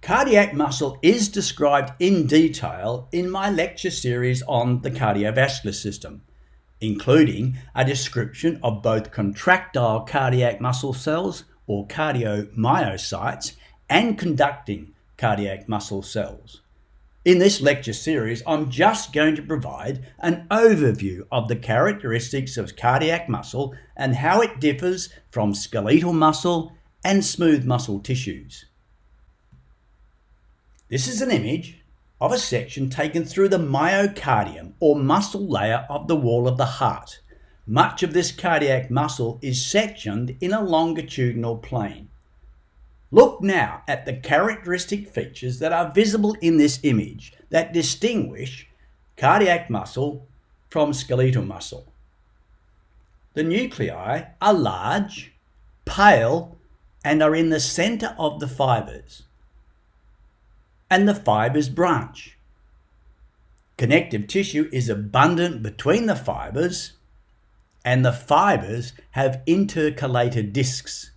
Cardiac muscle is described in detail in my lecture series on the cardiovascular system, including a description of both contractile cardiac muscle cells or cardiomyocytes and conducting cardiac muscle cells. In this lecture series, I'm just going to provide an overview of the characteristics of cardiac muscle and how it differs from skeletal muscle and smooth muscle tissues. This is an image of a section taken through the myocardium or muscle layer of the wall of the heart. Much of this cardiac muscle is sectioned in a longitudinal plane. Look now at the characteristic features that are visible in this image that distinguish cardiac muscle from skeletal muscle. The nuclei are large, pale, and are in the center of the fibers. And the fibers branch. Connective tissue is abundant between the fibers, and the fibers have intercalated discs.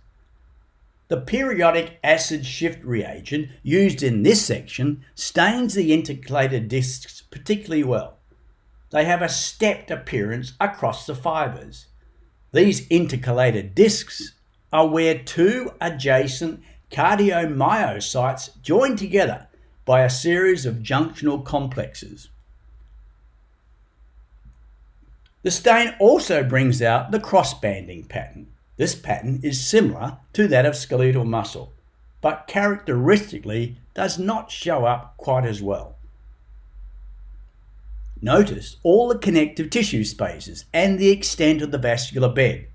The periodic acid shift reagent used in this section stains the intercalated discs particularly well. They have a stepped appearance across the fibers. These intercalated discs are where two adjacent cardiomyocytes join together by a series of junctional complexes. The stain also brings out the cross-banding pattern. This pattern is similar to that of skeletal muscle, but characteristically does not show up quite as well. Notice all the connective tissue spaces and the extent of the vascular bed.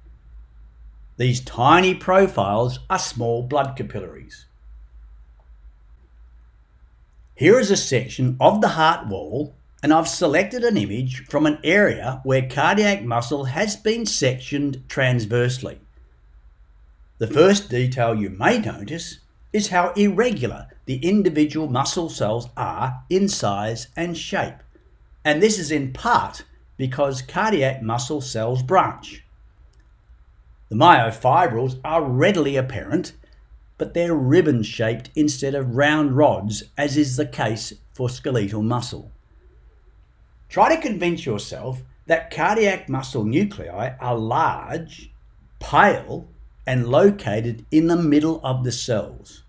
These tiny profiles are small blood capillaries. Here is a section of the heart wall, and I've selected an image from an area where cardiac muscle has been sectioned transversely. The first detail you may notice is how irregular the individual muscle cells are in size and shape, and this is in part because cardiac muscle cells branch. The myofibrils are readily apparent, but they're ribbon-shaped instead of round rods, as is the case for skeletal muscle. Try to convince yourself that cardiac muscle nuclei are large, pale, and located in the middle of the cells.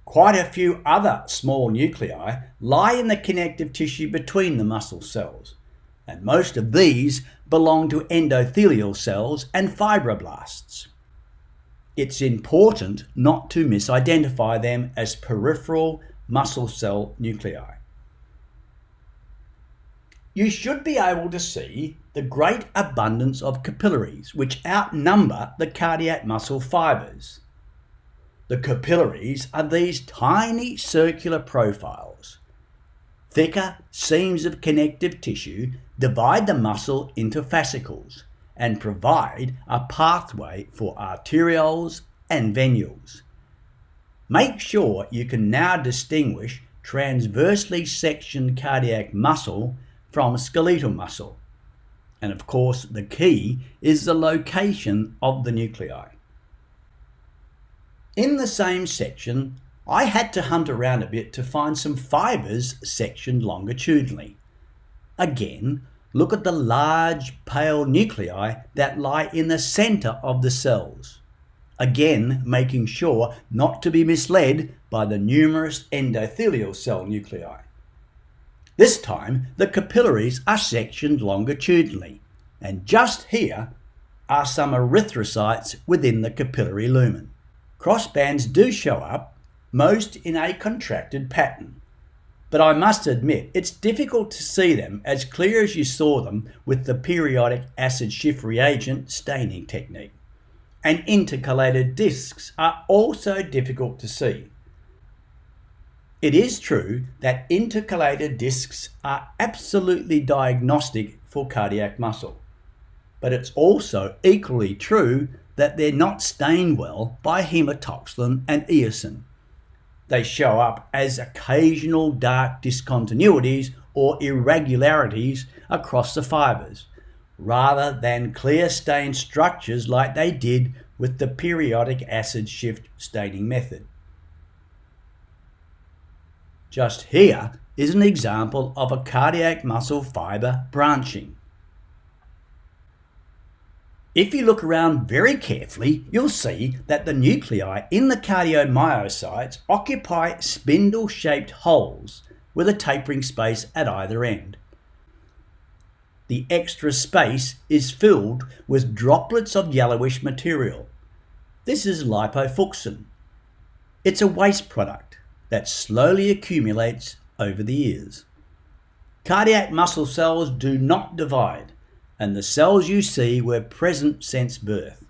Quite a few other small nuclei lie in the connective tissue between the muscle cells, and most of these belong to endothelial cells and fibroblasts. It's important not to misidentify them as peripheral muscle cell nuclei. You should be able to see the great abundance of capillaries which outnumber the cardiac muscle fibers. The capillaries are these tiny circular profiles. Thicker seams of connective tissue divide the muscle into fascicles and provide a pathway for arterioles and venules. Make sure you can now distinguish transversely sectioned cardiac muscle from skeletal muscle. And of course, the key is the location of the nuclei. In the same section, I had to hunt around a bit to find some fibers sectioned longitudinally. Again, look at the large pale nuclei that lie in the center of the cells. Again, making sure not to be misled by the numerous endothelial cell nuclei. This time, the capillaries are sectioned longitudinally, and just here are some erythrocytes within the capillary lumen. Crossbands do show up, most in a contracted pattern, but I must admit it's difficult to see them as clear as you saw them with the periodic acid shift reagent staining technique. And intercalated discs are also difficult to see. It is true that intercalated discs are absolutely diagnostic for cardiac muscle, but it's also equally true that they're not stained well by hematoxylin and eosin. They show up as occasional dark discontinuities or irregularities across the fibers, rather than clear stained structures like they did with the periodic acid shift staining method. Just here is an example of a cardiac muscle fibre branching. If you look around very carefully, you'll see that the nuclei in the cardiomyocytes occupy spindle-shaped holes with a tapering space at either end. The extra space is filled with droplets of yellowish material. This is lipofucsin. It's a waste product that slowly accumulates over the years. Cardiac muscle cells do not divide, and the cells you see were present since birth.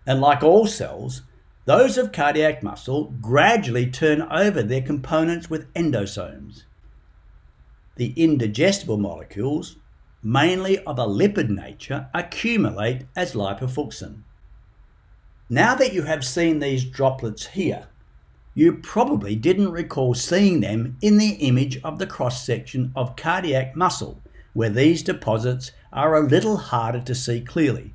And like all cells, those of cardiac muscle gradually turn over their components with endosomes. The indigestible molecules, mainly of a lipid nature, accumulate as lipofucsin. Now that you have seen these droplets here, you probably didn't recall seeing them in the image of the cross-section of cardiac muscle, where these deposits are a little harder to see clearly.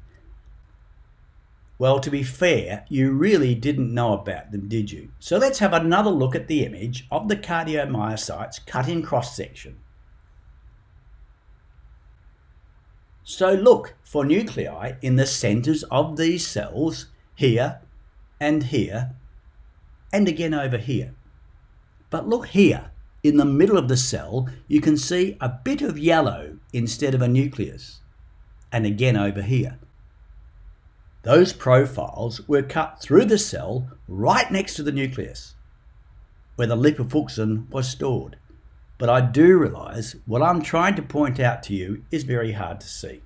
Well, to be fair, you really didn't know about them, did you? So let's have another look at the image of the cardiomyocytes cut in cross-section. So look for nuclei in the centres of these cells, here, and again over here. But look here, in the middle of the cell, you can see a bit of yellow instead of a nucleus, and again over here. Those profiles were cut through the cell right next to the nucleus, where the lipofucsin was stored. But I do realise what I'm trying to point out to you is very hard to see.